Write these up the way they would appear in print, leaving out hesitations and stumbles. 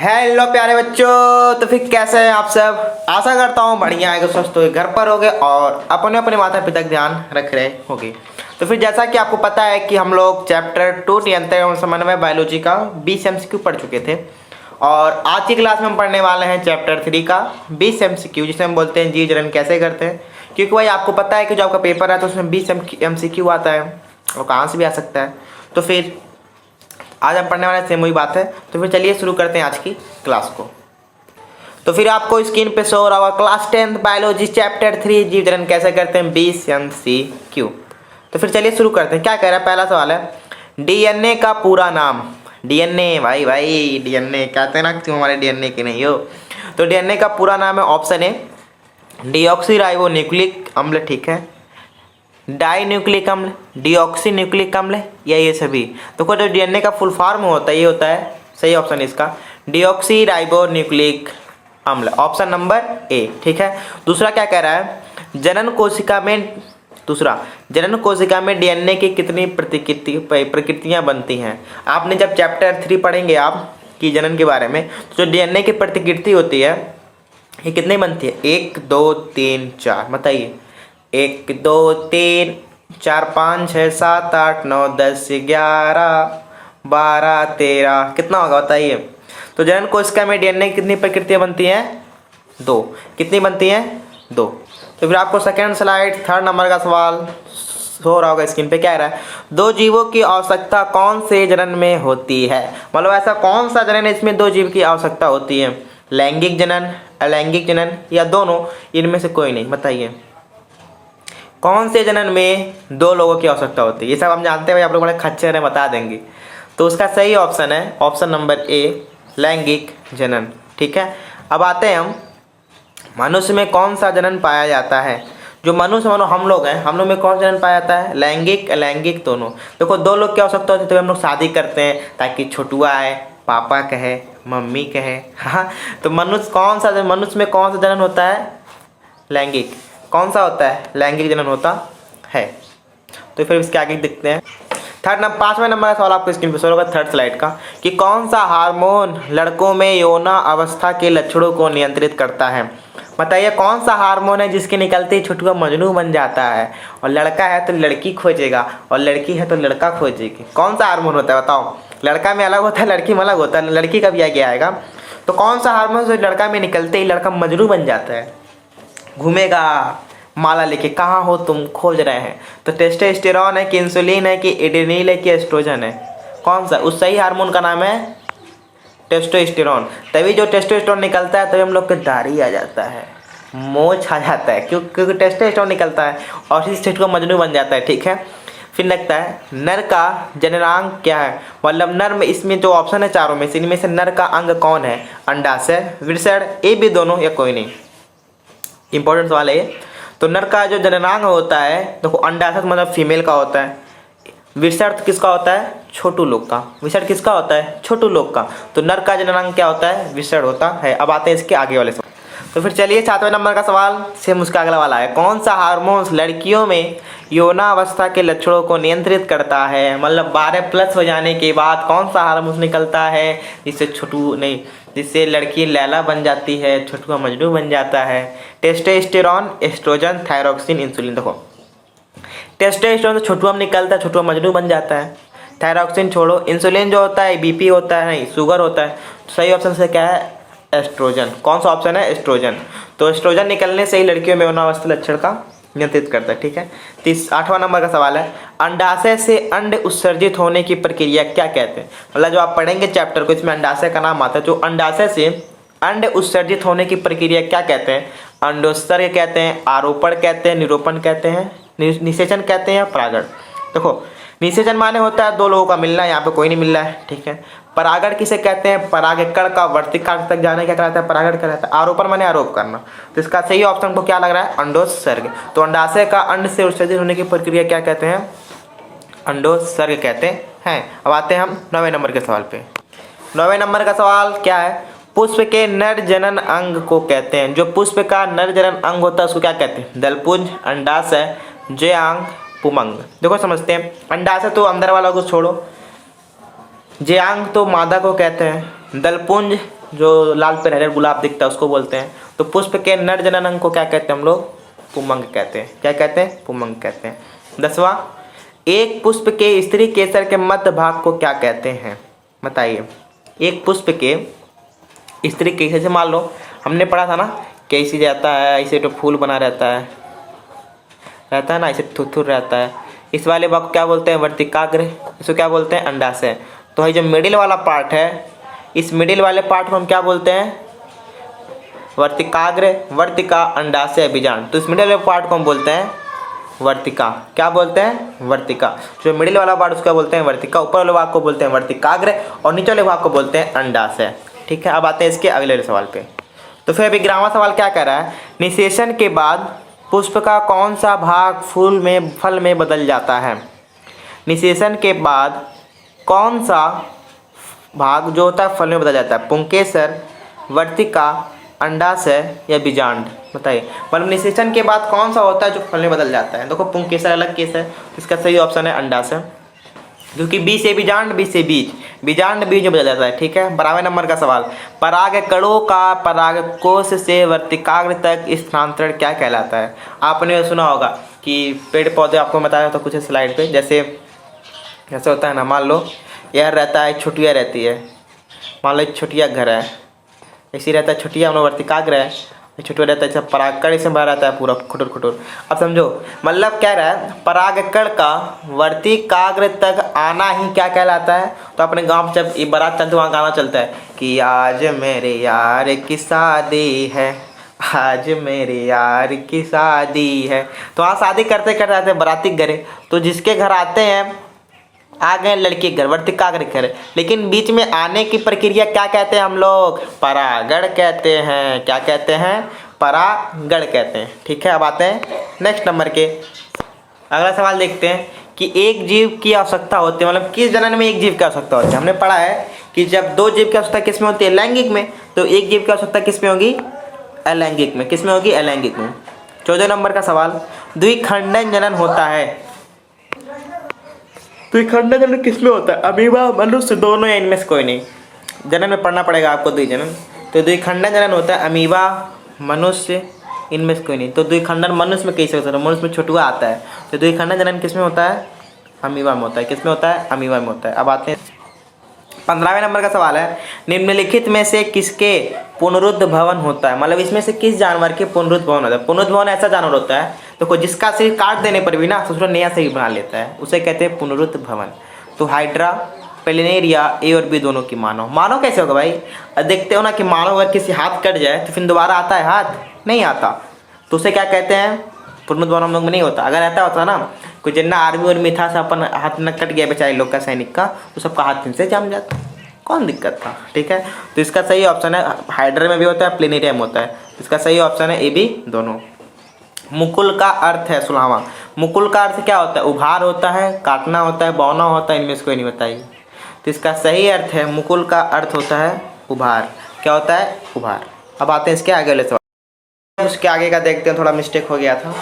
Hello प्यारे बच्चों, तो फिर कैसे हैं आप सब। आशा करता हूँ बढ़िया है, स्वस्थ हो, घर पर होगे और अपने अपने माता पिता का ध्यान रख रहे होगे। तो फिर जैसा कि आपको पता है कि हम लोग चैप्टर 2 नियंत्रण एवं समन्वय बायोलॉजी का 20 MCQ पढ़ चुके थे और आज की क्लास में हम पढ़ने वाले हैं चैप्टर 3 का 20 MCQ, जिसे हम बोलते हैं जीव जन्म कैसे करते हैं। क्योंकि भाई आपको पता है कि जो आपका पेपर है तो उसमें 20 MCQ आता है और कहाँ से भी आ सकता है। तो फिर आज हम पढ़ने वाले सेम वही बात है। तो फिर चलिए शुरू करते हैं आज की क्लास को। तो फिर आपको स्क्रीन पे शो हो रहा होगा क्लास 10 बायोलॉजी चैप्टर 3 जीव जन्म कैसे करते हैं 20 MCQ। तो फिर चलिए शुरू करते हैं। क्या कह रहा है, पहला सवाल है डीएनए का पूरा नाम। डीएनए भाई डीएनए कहते हैं ना, क्यों हमारे डीएनए के नहीं हो। तो डीएनए का पूरा नाम है, option A deoxy ribo nucleic अम्ल, ठीक है, डाई न्यूक्लिक अम्ल, डीऑक्सी न्यूक्लिक अम्ल या ये सभी। तो जो डीएनए का फुल फॉर्म होता है ये होता है, सही ऑप्शन इसका डीऑक्सी राइबो न्यूक्लिक अम्ल, ऑप्शन नंबर ए, ठीक है। दूसरा क्या कह रहा है, जनन कोशिका में डीएनए की कितनी प्रकृतियां बनती हैं। आपने जब चैप्टर 3 पढ़ेंगे आप कि जनन के बारे में, तो जो डीएनए की प्रतिकृति होती है ये कितनी बनती है, 1 2 3 4, बताइए 1 2 3 4 5 6 7 8 9 10 11 12 13, कितना होगा बताइए। तो जनन कोशिका में डीएनए की कितनी प्रकृतियां बनती हैं, 2। कितनी बनती हैं, 2। तो फिर आपको सेकेंड स्लाइड 3rd नंबर का सवाल हो रहा होगा स्क्रीन पे। क्या रहा है, दो जीवों की आवश्यकता कौन से जनन में होती है। मतलब ऐसा कौन सा जनन है इसमें दो जीव की आवश्यकता होती है, लैंगिक जनन, अलैंगिक जनन या दोनों, इनमें से कोई नहीं। बताइए कौन से जनन में दो लोगों की आवश्यकता होती है। ये सब हम जानते हैं, आप लोग बड़े खच्चर हैं, बता देंगे। तो उसका सही ऑप्शन है ऑप्शन नंबर ए, लैंगिक जनन, ठीक है। अब आते हैं हम मनुष्य में कौन सा जनन पाया जाता है। जो मनुष्य मानो हम लोग हैं, हम लोग में कौन सा जनन पाया जाता है, लैंगिक अलैंगिक दोनों। देखो दो लोग की आवश्यकता होती है तो हम लोग शादी करते हैं ताकि छोटुआ आए, पापा कहे, मम्मी कहे, हाँ। तो मनुष्य में कौन सा जनन होता है, लैंगिक। कौन सा होता है, लैंगिक जनन होता है। तो फिर इसके आगे देखते हैं 5वें नंबर का सवाल आपको स्क्रीन पर शो होगा 3rd स्लाइड का, कि कौन सा हार्मोन लड़कों में यौना अवस्था के लक्षणों को नियंत्रित करता है। बताइए कौन सा हार्मोन है जिसके निकलते ही छुटुआ मजनू बन जाता है, और लड़का है तो लड़की खोजेगा और लड़की है तो लड़का खोजेगी। कौन सा हार्मोन होता है बताओ। लड़का में अलग होता है, लड़की में अलग होता है, लड़की का भी आगे आएगा। तो कौन सा हार्मोन जो लड़का में निकलते ही लड़का मजनू बन जाता है, घूमेगा माला लेके, कहाँ हो तुम, खोज रहे हैं। तो टेस्टोस्टेरोन है कि इंसुलिन है कि एड्रेनल है कि एस्ट्रोजन है, कौन सा। उस सही हार्मोन का नाम है टेस्टोस्टेरोन। तभी जो टेस्टोस्टेरोन निकलता है तभी हम लोग को दाढ़ी आ जाता है, मोछ आ जाता है, क्योंकि टेस्टोस्टेरोन निकलता है और इस स्टेट को मजनू बन जाता है, ठीक है। फिर लगता है नर का जननांग क्या है। मतलब नर में, इसमें जो ऑप्शन है चारों में से, इनमें से नर का अंग कौन है, अंडाशय, वृषण, ए बी दोनों या कोई नहीं। इंपॉर्टेंट सवाल है ये। तो नर का जो जननांग होता है, देखो अंडाशय मतलब फीमेल का होता है, वृषण किसका होता है, छोटू लोग का। वृषण किसका होता है, छोटू लोग का। तो नर का जननांग क्या होता है, वृषण होता है। अब आते हैं इसके आगे वाले सवाल। तो फिर चलिए 7वें नंबर का सवाल सेम उसका अगला वाला है, कौन सा हार्मोन्स लड़कियों में यौना अवस्था के लक्षणों को नियंत्रित करता है। मतलब 12+ हो जाने के बाद कौन सा हार्मोन निकलता है जिससे लड़की लैला बन जाती है, छुटुआ मजनू बन जाता है। Testosterone, estrogen, thyroxine, insulin. देखो टेस्टोस्टेरोन तो छुटुआ में निकलता है, छुटुआ मजनू बन जाता है। थायरोक्सिन छोड़ो, इंसुलिन जो होता है बीपी होता है, नहीं शुगर होता है। सही ऑप्शन से क्या है, एस्ट्रोजन। कौन सा ऑप्शन है, एस्ट्रोजन। तो एस्ट्रोजन निकलने से ही लड़कियों में यौनावस्था लक्षण का नियंत्रित करता है, ठीक है। 8वां नंबर का सवाल है, अंडाशय से अंड उत्सर्जित होने की प्रक्रिया क्या कहते हैं। मतलब जो आप पढ़ेंगे चैप्टर को, इसमें अंडाशय का नाम आता है। जो अंडाशय से अंड उत्सर्जित होने की प्रक्रिया क्या कहते हैं, अंडोत्सर्ग कहते हैं, आरोपण कहते हैं, निरूपण कहते हैं, निषेचन कहते हैं या परागण। देखो निषेचन माने होता है दो लोगों का मिलना, यहाँ पे कोई नहीं मिल रहा है, ठीक है। परागण किसे कहते हैं, परागकण का वर्तिकाग्र तक जाना क्या कहलाता है, परागण कहलाता है। आरोपण माने आरोप करना। तो इसका सही ऑप्शन को क्या लग रहा है, अंडोत्सर्ग। तो अंडाशय का अंड से उत्सर्जित होने की प्रक्रिया क्या कहते हैं, अंडोत्सर्ग कहते हैं। अब आते हैं हम 9वें नंबर के सवाल पे। 9वें नंबर का सवाल क्या है, पुष्प के नर जनन अंग को कहते हैं। जो पुष्प का नर जनन अंग होता है उसको क्या कहते हैं, दलपुंज, अंडाशय, ज्यांग, पुमंग। देखो समझते हैं, अंडाशय तो अंदर वाला को छोड़ो, ज्यांग तो मादा को कहते हैं, दलपुंज जो लाल पे हरे गुलाब दिखता है उसको बोलते हैं। तो पुष्प के नर जनन को क्या कहते हैं हम लोग? पुमंग कहते हैं। क्या कहते हैं? पुमंग कहते हैं। 10वां, एक पुष्प के स्त्री केसर के मध्य भाग को क्या कहते हैं? बताइए। एक पुष्प के स्त्री केसर से, मान लो हमने पढ़ा था ना कैसी रहता है, ऐसे तो फूल बना रहता है ना, ऐसे थुथुर रहता है। इस वाले भाग को क्या बोलते हैं? वर्तिकाग्र। इसको क्या बोलते हैं? अंडाशय। तो ये जो मिडिल वाला पार्ट है, इस मिडिल वाले पार्ट को हम क्या बोलते हैं? वर्तिकाग्र, वर्तिका, अंडाशय, बीजांड। तो इस मिडिल वाले पार्ट को हम बोलते हैं वर्तिका। क्या बोलते हैं? वर्तिका। जो मिडिल वाला पार्ट उसका बोलते हैं वर्तिका, ऊपर वाले भाग को बोलते हैं वर्तिकाग्र और नीचे वाले भाग को बोलते हैं अंडाशय। ठीक है, अब आते हैं इसके अगले सवाल पे। तो फिर अभी 11वां सवाल क्या कह रहा है? निषेचन के बाद पुष्प का कौन सा भाग फल में बदल जाता है? निषेचन के बाद कौन सा भाग जो होता है फल में बदल जाता है? पुंकेसर, वर्तिका, अंडाशय या बीजांड? बताइए। मतलब निषेचन के बाद कौन सा होता है जो फल में बदल जाता है? देखो पुंकेसर अलग केस है, इसका सही ऑप्शन है अंडाशय, क्योंकि बी से बीजांड, बी से बीज, बीजांड बीज में बदल जाता है। ठीक है, 12वें नंबर का सवाल, पराग कणों का परागकोश से वर्तिकाग्र तक स्थानांतरण क्या कहलाता है? आपने सुना होगा कि पेड़ पौधे, आपको बताया था कुछ स्लाइड पे, जैसे होता है ना, मान लो यह रहता है, छुटिया रहती है, मान लो छुटिया घर है, ऐसी रहता है छुटिया, हम लोग वर्तिकाग्र है, छुटिया रहता है, सब परागकण इसमें भरा रहता है पूरा खुटुर खुटुर। अब समझो, मतलब क्या रहा है, परागकण का वर्तिकाग्र तक आना ही क्या कहलाता है? तो अपने गांव में जब ये बारात चलती वहाँ गाना चलता है कि आज मेरे यार की शादी है, आज मेरे यार की शादी है। तो वहाँ शादी करते करते आते बाराती घरे, तो जिसके घर आते हैं आ गए लड़की के घर, वर्तिकाग्र घर, लेकिन बीच में आने की प्रक्रिया क्या कहते हैं हम लोग? परागण कहते हैं। क्या कहते हैं? परागण कहते हैं। ठीक है, अब आते हैं नेक्स्ट नंबर के अगला सवाल देखते हैं कि एक जीव की आवश्यकता होती है, मतलब किस जनन में एक जीव की आवश्यकता होती है? हमने पढ़ा है कि जब दो जीव की आवश्यकता किस में होती है? लैंगिक में। तो एक जीव की आवश्यकता किस में होगी? अलैंगिक में। किस में होगी? अलैंगिक में। 14 नंबर का सवाल, द्विखंडन जनन होता है। द्विखंडन जनन किसमें होता है? अमीबा, मनुष्य, दोनों या इनमें से कोई नहीं? जनन में पढ़ना पड़ेगा आपको द्विजनन। तो द्विखंडन जनन होता है अमीबा, मनुष्य, इनमें से कोई नहीं। तो द्विखंडन मनुष्य में कैसे होता है? मनुष्य में छुटुआ आता है। तो द्विखंडन जनन किसमें होता है? अमीबा में होता है। किसमें होता है? अमीबा में होता है। अब आते हैं 15वें नंबर का सवाल है, निम्नलिखित में से किसके पुनरुद्ध भवन होता है? मतलब इसमें से किस जानवर के पुनरुद्ध भवन होता है? पुनरुद्ध भवन ऐसा जानवर होता है देखो जिसका शरीर काट देने पर भी ना दूसरा नया शरीर बना लेता है, उसे कहते हैं पुनरुद्ध भवन। तो हाइड्रा, प्लेनेरिया, ए और बी दोनों की मानव कैसे होगा भाई? देखते हो ना कि मानव अगर किसी हाथ कट जाए तो फिर दोबारा आता है हाथ? नहीं आता। तो उसे क्या कहते हैं? पुनरुद्ध भवन हम लोग में नहीं होता। अगर ऐसा होता ना कोई जिन्ना आर्मी और में था, अपन हाथ न कट गया बेचारे लोग का, सैनिक का, तो सबका हाथ फिर से जम जाता, कौन दिक्कत था? ठीक है, तो इसका सही ऑप्शन है, हाइड्रा में भी होता है, प्लेनेरिया में होता है। इसका सही ऑप्शन है ए बी दोनों। मुकुल का अर्थ है 16वां, मुकुल का अर्थ क्या होता है? उभार होता है, काटना होता है, बौना होता है, इनमें से कोई नहीं बताइए। तो इसका सही अर्थ है मुकुल का अर्थ होता है उभार। क्या होता है? उभार। अब आते हैं इसके आगे वाले सवाल, उसके आगे का देखते हैं, थोड़ा मिस्टेक हो गया था।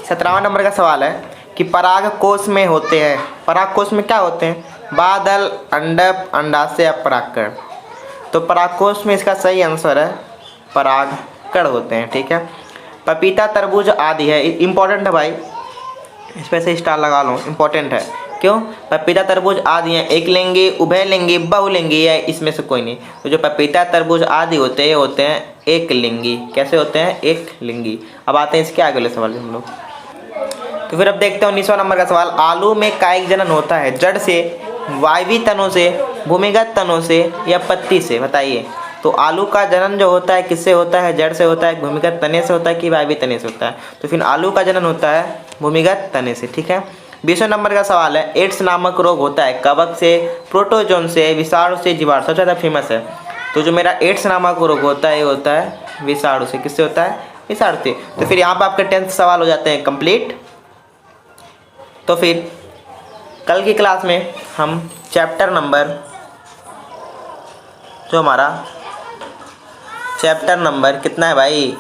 17वां नंबर का सवाल है कि पराग कोश में होते हैं, पराग कोश में क्या होते हैं? बादल, अंडक, अंडाशय या परागकण। तो पराग कोश में इसका सही आंसर है परागकण होते हैं। ठीक है, पपीता, तरबूज आदि है, इंपॉर्टेंट है भाई, इस पर से स्टार लगा लो, इंपॉर्टेंट है। क्यों? पपीता, तरबूज आदि हैं, एक लिंगी, उभय लिंगी, बहुलिंगी या इसमें से कोई नहीं। तो जो पपीता, तरबूज आदि होते हैं एक लिंगी। कैसे होते हैं? एक लिंगी। अब आते हैं इसके आगे वाले सवाल हम लोग। तो फिर अब देखते हैं 19वां नंबर का सवाल, आलू में कायिक जनन होता है जड़ से, वायवी तनों से, भूमिगत तनों से या पत्ती से? बताइए। तो आलू का जनन जो होता है किससे होता है? जड़ से होता है, भूमिगत तने से होता है कि वायवी तने से होता है? तो फिर आलू का जनन होता है भूमिगत तने से। ठीक है, 20वें नंबर का सवाल है, एड्स नामक रोग होता है कवक से, प्रोटोजोन से, विषाणु से, जीवाणु? सबसे ज़्यादा फेमस है। तो जो मेरा एड्स नामक रोग होता है ये होता है विषाणु से। किससे होता है? विषाणु से। तो फिर यहाँ पर आपके 10th सवाल हो जाते हैं कंप्लीट। तो फिर कल की क्लास में हम चैप्टर नंबर, जो हमारा चैप्टर नंबर कितना है भाई?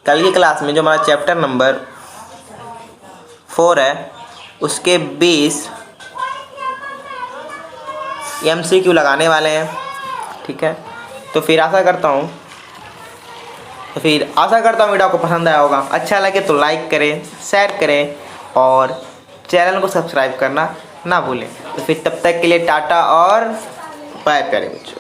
कल की क्लास में जो हमारा चैप्टर नंबर 4 है उसके 20 MCQ लगाने वाले हैं। ठीक है, तो फिर आशा करता हूँ वीडियो आपको पसंद आया होगा। अच्छा लगे तो लाइक करें, शेयर करें और चैनल को सब्सक्राइब करना ना भूलें। तो फिर तब तक के लिए टाटा और बाय प्यारे बच्चों।